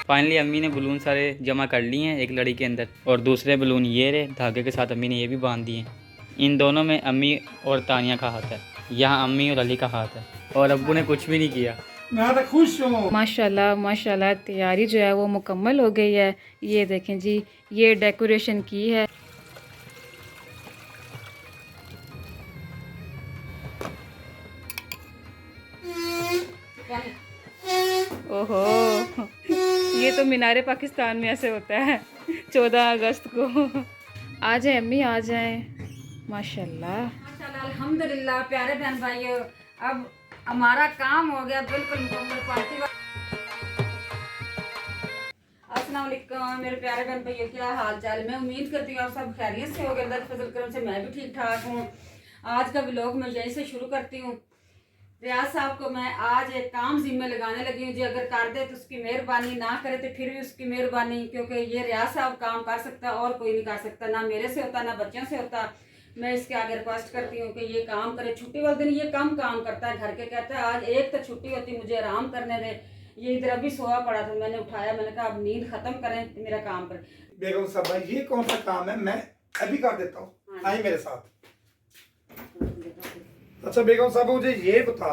Finally अम्मी ने balloon सारे जमा कर लिए हैं एक लड़ी के अंदर, और दूसरे बलून ये रहे धागे के साथ अम्मी ने ये भी बांध दिए। इन दोनों में अम्मी और तानिया का हाथ है, यहाँ अम्मी और अली का हाथ है, और अब्बू ने कुछ भी नहीं किया। मैं तो खुश हूँ। माशाल्लाह माशाल्लाह तैयारी जो है वो मुकम्मल हो गई है। ये देखें जी, ये डेकोरेशन की है। ओहो, ये तो मीनारे पाकिस्तान में ऐसे होता है 14 अगस्त को। आ जाए अम्मी, आ जाए। माशाल्लाह माशाल्लाह अल्हम्दुलिल्लाह। प्यारे बहन भाइयों, अब हमारा काम हो गया बिल्कुल मुकम्मल। पार्टी अस्सलाम वालेकुम मेरे प्यारे बहन भाइयों, क्या हाल चाल। मैं उम्मीद करती हूँ आप सब खैरियत से हो गए। अल्लाह के फजल करम से मैं भी ठीक ठाक हूँ। आज का व्लॉग मैं यहीं से शुरू करती हूँ। रियाज साहब को मैं आज एक काम जिम्मे लगाने लगी हूँ जी। अगर कर दे तो उसकी मेहरबानी, ना करे तो फिर भी उसकी मेहरबानी, क्योंकि ये रियाज साहब काम कर सकता और कोई नहीं कर सकता। ना मेरे से होता, ना बच्चों से होता। मैं इसके आगे रिक्वेस्ट करती हूँ कि ये काम करे। छुट्टी वाले दिन ये कम काम करता है घर के। कहता है आज एक तो छुट्टी होती, मुझे आराम करने दे। ये इधर अभी सोया पड़ा था, मैंने उठाया, मैंने कहा अब नींद खत्म करें, मेरा काम करें। बेगम साहब भाई, ये कौन सा काम है? मैं अभी कर देता हूँ, आई मेरे साथ। अच्छा बेगम साहब, मुझे ये बता,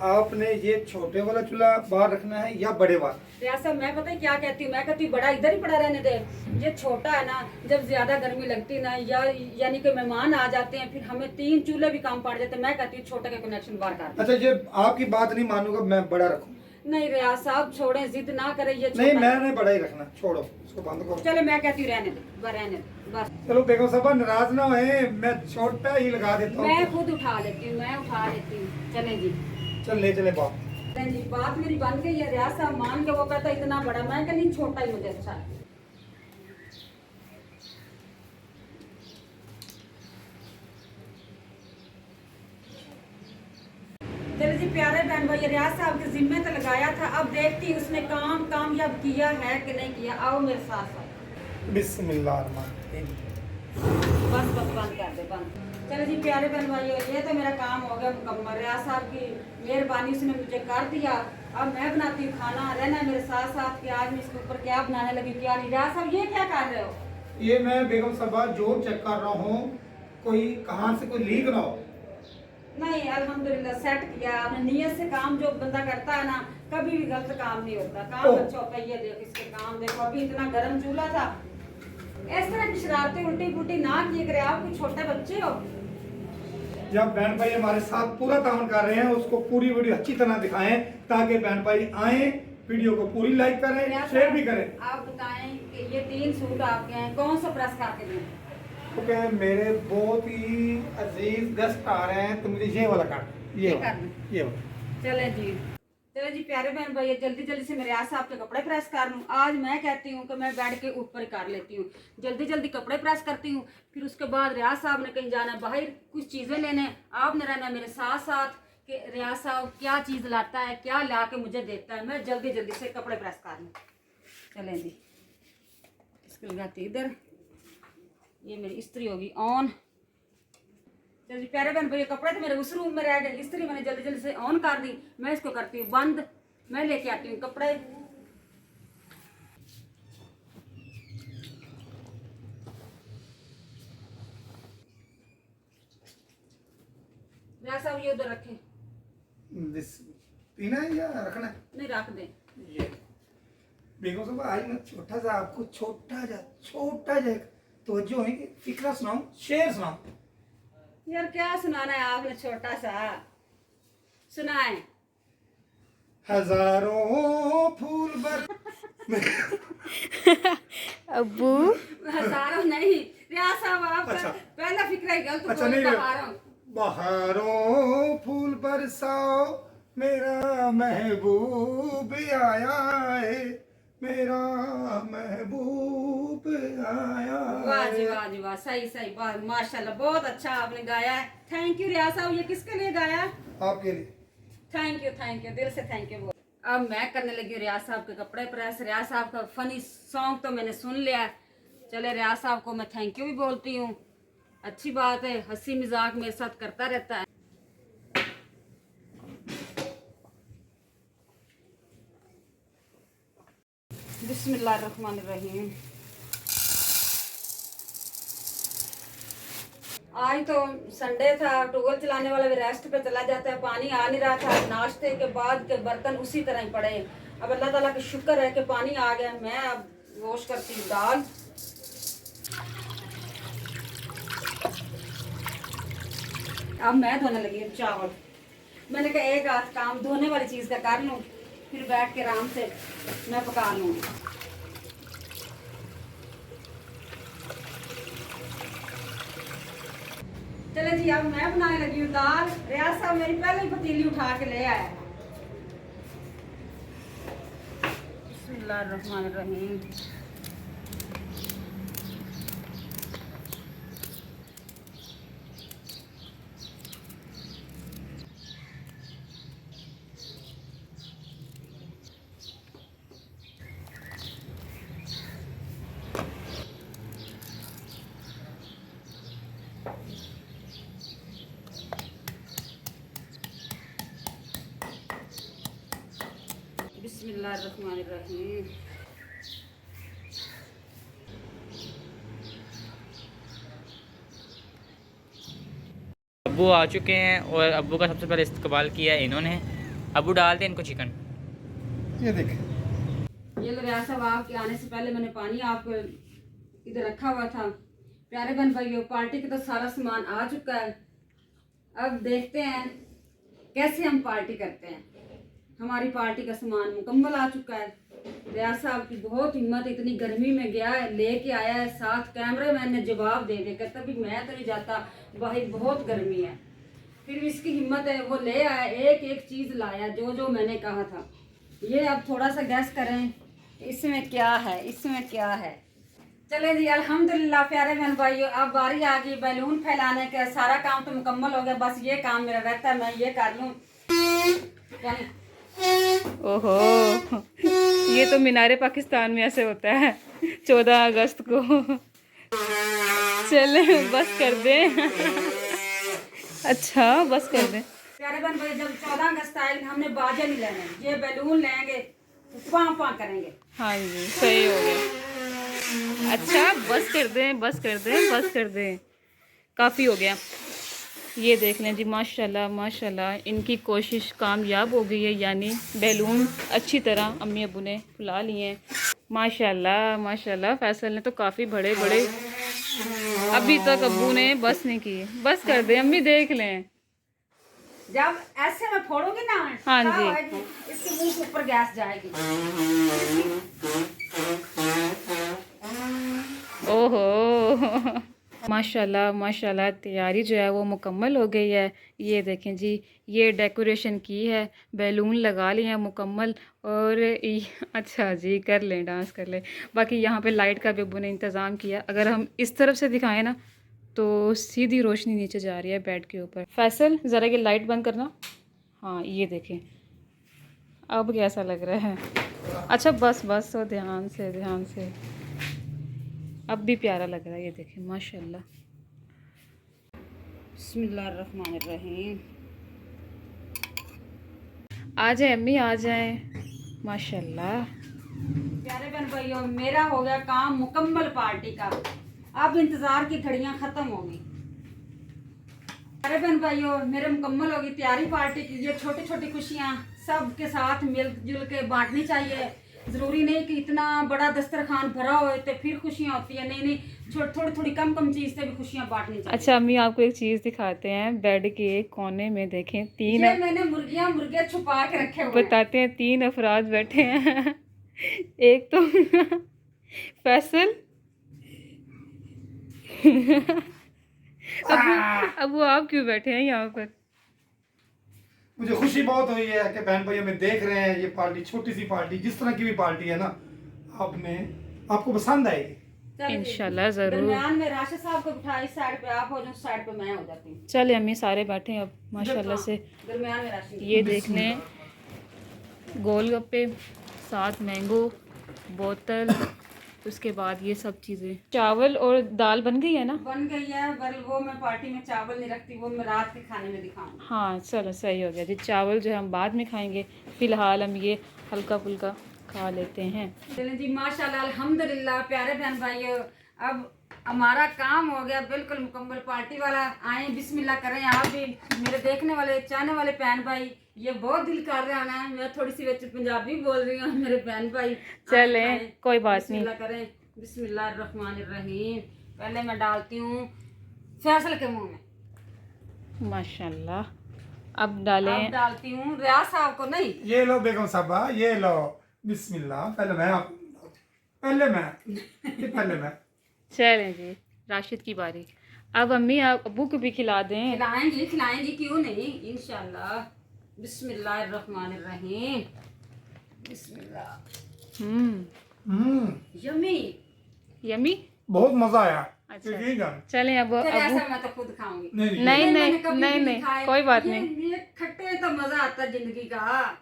आपने ये छोटे वाला चूल्हा बाहर रखना है या बड़े वाला? रियाज साहब मैं पता है क्या कहती हूँ, मैं कहती हूँ बड़ा इधर ही पड़ा रहने दे। ये छोटा है ना, जब ज्यादा गर्मी लगती ना, या यानी कि मेहमान आ जाते हैं, फिर हमें 3 चूल्हे भी काम पड़ जाते हैं। मैं कहती हूँ छोटे का कनेक्शन बाहर कर दो। अच्छा, ये आपकी बात नहीं मानूंगा, मैं बड़ा रखूँ। नहीं रियाज साहब छोड़े, जिद ना करे। ये नहीं, छोटा मैंने बड़ा ही रखना, छोड़ो इसको, बंद करो। चलो मैं कहती हूँ रहने दे, रहने दे बस। चलो बेगम साहब नाराज ना होए, मैं छोटा ही लगा देता मैं हूँ। खुद उठा लेती हूँ, मैं उठा लेती हूँ। चले जी, चल ले बाप। चले जी, बात मेरी बन गई है। रियाज साहब मान के वो कहता इतना बड़ा, मैं कहती छोटा ही मुझे अच्छा है। चलो जी प्यारे बहन भाई, रियाज साहब के जिम्मे तो लगाया था, अब देखती उसने काम कामयाब किया है कि नहीं किया। आओ मेरे साथ साथ। बिस्मिल्लाहिर्रहमानिर्रहीम। बस बस बंद कर दे, बंद। चलो जी प्यारे बहन भाइयों, ये तो मेरा काम हो गया मुकम्मल। रियाज साहब की मेहरबानी, उसने मुझे कर दिया। अब मैं बनाती हूँ खाना, रहना मेरे साथ साथ कि आज मैं इसके ऊपर क्या बनाने लगी क्या नहीं। रियाज साहब ये क्या कर रहे हो? ये मैं बेगम साहब जोर चेक कर रहा हूँ, कोई कहाँ से कोई लीक ना हो। नहीं अल्हम्दुलिल्लाह सेट किया आपने। नियत से काम जो बंदा करता है ना, कभी भी गलत काम नहीं होता। काम अच्छा होता है। ये देखो इसके काम देखो, अभी इतना गर्म चूल्हा था। इस तरह की शरारतें उल्टी पुल्टी ना किए करे, आप कोई छोटे बच्चे हो। जब बहन भाई हमारे साथ पूरा ताउन कर रहे हैं, उसको पूरी वीडियो अच्छी तरह दिखाएं, ताकि बहन भाई आए, वीडियो को पूरी लाइक करें, शेयर भी करें। आप बताएं कि ये 3 सूट आपके हैं, कौन सा प्रेस करके दूं? ओके, मेरे बहुत ही अजीज गेस्ट आ रहे हैं, तो मुझे ये वाला काट, ये वाला। चले जी, चलो जी प्यारे बहन भाई, जल्दी जल्दी से मेरे साहब के कपड़े प्रेस कर लूँ। आज मैं कहती हूँ कि मैं बेड के ऊपर कर लेती हूँ, जल्दी जल्दी कपड़े प्रेस करती हूँ। फिर उसके बाद रियाज साहब ने कहीं जाना है बाहर, कुछ चीज़ें लेने, आपने रहना मेरे साथ साथ कि रियाज साहब क्या चीज़ लाता है, क्या ला के मुझे देता है। मैं जल्दी जल्दी से कपड़े प्रेस कर लूँ। चलें जी, इसको लगाती इधर, ये मेरी इस्त्री होगी ऑन। चलिए प्यारे बहन भैया, कपड़े तो मेरे उस रूम में रह गए, इस्त्री मैंने जल्दी जल्दी से ऑन कर दी। मैं इसको करती हूँ बंद, मैं लेके आती हूँ कपड़े। साहब ये उधर रखे, पीना है या रखना है? नहीं रख दे। ये बेगम साहब आज मैं छोटा सा आपको छोटा जा तो जो है कि फिक्रा सुनाऊं, शेर सुनाऊं? यार क्या सुनाना है आपने, छोटा सा सुनाए। हजारों फूल बर अब्बू हजारों नहीं रियाज साहब, आपका अच्छा। पहला फिक्र ही गलत अच्छा, बोल नहीं, रहा हूं। बहारों फूल बरसाओ, मेरा महबूब आया है, मेरा महबूब आया वाह जी है। वाह जी वाह, सही सही बात, माशाल्लाह बहुत अच्छा आपने गाया है। थैंक यू रियाज साहब। ये किसके लिए गाया? आपके लिए। थैंक यू, दिल से थैंक यू। अब मैं करने लगी रियाज साहब के कपड़े प्रेस। रियाज साहब का फनी सॉन्ग तो मैंने सुन लिया। चले रियाज साहब को मैं थैंक यू भी बोलती हूँ, अच्छी बात है, हंसी मजाक मेरे साथ करता रहता है। बिस्मिल्लाहिर्रहमानिर्रहीम। आज तो संडे था, टूबल चलाने वाला भी रेस्ट पे चला जाता है, पानी आ नहीं रहा था। नाश्ते के बाद के बर्तन उसी तरह ही पड़े। अब अल्लाह ताला का शुक्र है कि पानी आ गया। मैं अब वॉश करती हूँ दाल। अब मैं धोने लगी हूँ चावल। मैंने कहा एक आध काम धोने वाली चीज़ का कर लूँ, फिर बैठ के आराम से मैं पका लूँगी। चले जी, अब मैं बनाने लगी हूँ दाल। रियाज साहब मेरी पहले ही पतीली उठा के ले आया। बिस्मिल्लाहिर्रहमानिर्रहीम। बिस्मिल्लाहिर्रहमानिर्रहीम। अब्बू आ चुके हैं और अब्बू का सबसे पहले इस्तेमाल किया है इन्होंने। अब्बू डालते हैं इनको चिकन। ये देखें, ये लो रियाज साहब, आपके आने से पहले मैंने पानी आपको इधर रखा हुआ था। प्यारे बहन भाइयों, पार्टी का तो सारा सामान आ चुका है। अब देखते हैं कैसे हम पार्टी करते हैं। हमारी पार्टी का सामान मुकम्मल आ चुका है। रियाज साहब की बहुत हिम्मत, इतनी गर्मी में गया है, लेके आया है साथ। कैमरे मैन ने जवाब दे दे, कहता भी मैं तो नहीं जाता भाई, बहुत गर्मी है। फिर भी इसकी हिम्मत है, वो ले आया, एक एक चीज़ लाया जो जो मैंने कहा था। ये अब थोड़ा सा गैस करें इसमें क्या है, इसमें क्या है। चले जी, अल्हम्दुलिल्लाह प्यारे बहन भाइयों, अब बारी आ गई बैलून फैलाने का। सारा काम तो मुकम्मल हो गया, बस ये काम मेरा रहता है, मैं ये कर लूँ। ओहो, ये तो मीनारे पाकिस्तान में ऐसे होता है 14 अगस्त को। चले बस कर दे। अच्छा बस कर दे। प्यारे बहन भाई, जब 14 अगस्त आएगी हमने बाजे नहीं लेने, ये बैलून लेंगे, पाँ पाँ करेंगे। हाँ जी, सही हो गया। अच्छा बस कर दें, बस कर दें, बस कर दें, काफ़ी हो गया। ये देख लें जी, माशाल्लाह माशाल्लाह इनकी कोशिश कामयाब हो गई है। यानी बैलून अच्छी तरह अम्मी अब्बू ने फुला लिए हैं। माशाल्लाह माशाल्लाह। फैसल ने तो काफ़ी बड़े बड़े, अभी तक अब्बू ने बस नहीं की। बस कर दे अम्मी, देख लें। जब ऐसे मैं फोड़ूंगी ना, हाँ क्या जी, होएगी? इसके मुंह के ऊपर गैस जाएगी। ओहो माशाल्लाह माशाल्लाह, तैयारी जो है वो मुकम्मल हो गई है। ये देखें जी, ये डेकोरेशन की है, बैलून लगा लिए हैं मुकम्मल। और अच्छा जी, कर लें, डांस कर लें। बाकी यहाँ पे लाइट का भी अब्बू ने इंतज़ाम किया। अगर हम इस तरफ से दिखाएं ना तो सीधी रोशनी नीचे जा रही है बेड के ऊपर। फैसल ज़रा ये लाइट बंद करना। हाँ ये देखें, अब कैसा लग रहा है। अच्छा बस बस, तो ध्यान से ध्यान से, अब भी प्यारा लग रहा है। ये देखें माशाल्लाह। बिस्मिल्लाहिर्रहमानिर्रहीम। आ जाए अम्मी, आ जाए। माशाल्लाह। प्यारे बहन भाइयों, मेरा हो गया काम मुकम्मल पार्टी का। अब इंतजार की घड़ियां खत्म हो गई। प्यारे बहन भाइयों, मेरे मुकम्मल होगी तैयारी पार्टी की। ये छोटी छोटी खुशियाँ सबके साथ मिलजुल के बांटनी चाहिए। ज़रूरी नहीं कि इतना बड़ा दस्तरखान भरा हो तो फिर खुशियाँ होती है। नहीं नहीं, थोड़ी थोड़ी कम कम चीज़ से भी खुशियाँ बांटनी चाहिए। अच्छा अम्मी, आपको एक चीज़ दिखाते हैं। बेड के एक कोने में देखें, तीन, ये मैंने मुर्गे छुपा के रखे हुए हैं। बताते हैं, 3 अफराद बैठे हैं। एक तो फैसल, अब वो आप क्यों बैठे हैं यहाँ पर? मुझे खुशी बहुत हुई है कि बहन भाई हमें देख रहे हैं। ये पार्टी, छोटी सी पार्टी, जिस तरह की भी पार्टी है ना, आपको पसंद आएगी चलो, इंशाल्लाह ज़रूर। दरमियान में राशिद साहब को बिठा, इस साइड पे आप हो जाओ, साइड पे मैं हो जाती हूँ। चले अम्मी, सारे बैठे हैं अब माशाल्लाह से। दरमियान में राशिद। ये देख लें, गोलगप्पे, साथ मैंगो, बोतल, उसके बाद ये सब चीज़ें। चावल और दाल बन गई है ना? बन गई है, पर वो मैं पार्टी में चावल नहीं रखती, वो मैं रात के खाने में दिखाऊंगी। हाँ चलो, सही हो गया जी। चावल जो है हम बाद में खाएंगे, फ़िलहाल हम ये हल्का फुल्का खा लेते हैं। चलें जी, माशाल्लाह अल्हम्दुलिल्लाह प्यारे बहन भाइयों, अब हमारा काम हो गया बिल्कुल मुकम्मल। पार्टी वाला आए, बिस्मिल्लाह करें। आप भी मेरे देखने वाले चाहने वाले बहन भाई, ये बहुत दिल कर रहा है, मैं थोड़ी सी बच्चे पंजाबी बोल रही हूँ, मेरे बहन भाई चले कोई बात नहीं। बिस्मिल्लाह करें। बिस्मिल्लाहिर्रहमानिर्रहीम। पहले मैं डालती हूँ फैसल के मुंह में। माशाल्लाह। अब डालें। अब डालती हूँ रियाज साहब को नहीं। ये लो बेगम साहबा, ये लो। बिस्मिल्लाह। पहले मैं पहले मैं चलें जी, राशिद की बारी। अब अम्मी आप अब्बू को भी खिला दें। खिलाएंगी क्यों नहीं, इंशाल्लाह। बिस्मिल्लाहिर्रहमानिर्रहीम। बिस्मिल्लाह। यम्मी। यमी। बहुत मजा आया। अच्छा। यही जान। चलें अब फिर अब्बू। ऐसा मैं तो खुद खाऊंगी। नहीं नहीं मैंने नहीं कभी नहीं भी नहीं खाए। कोई बात ये- नहीं। ये खट्टे तो मजा आता है जिंदगी का।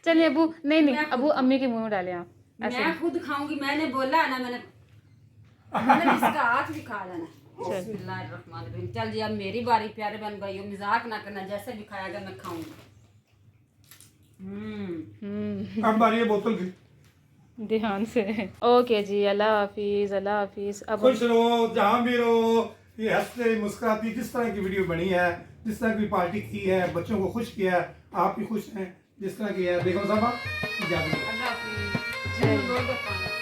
चलिए अबू, नहीं नहीं मैं अबू खुद- अम्मी के मुंह में डालें आप ऐसे। मैं खुद खाऊंगी, मैंने बोला है ना, मैंने इसका हाथ भी खा लेना। बिस्मिल्लाहिर्रहमानिर्रहीम। चल जी, अब मेरी बारी प्यारे बहन भाइयों, मजाक ना करना, जैसे भी खाएगा मैं खाऊंगी। अब बारी है बोतल की। ध्यान से। ओके जी, अल्लाह हाफिज, अल्लाह हाफिज। अब खुश रहो जहाँ भी रहो, ये हंसते मुस्कुराती जिस तरह की वीडियो बनी है, जिस तरह की पार्टी की है, बच्चों को खुश किया है, आप भी खुश हैं जिस तरह की है। देखो साहबा, इजाजत दो। अल्लाह हाफिज।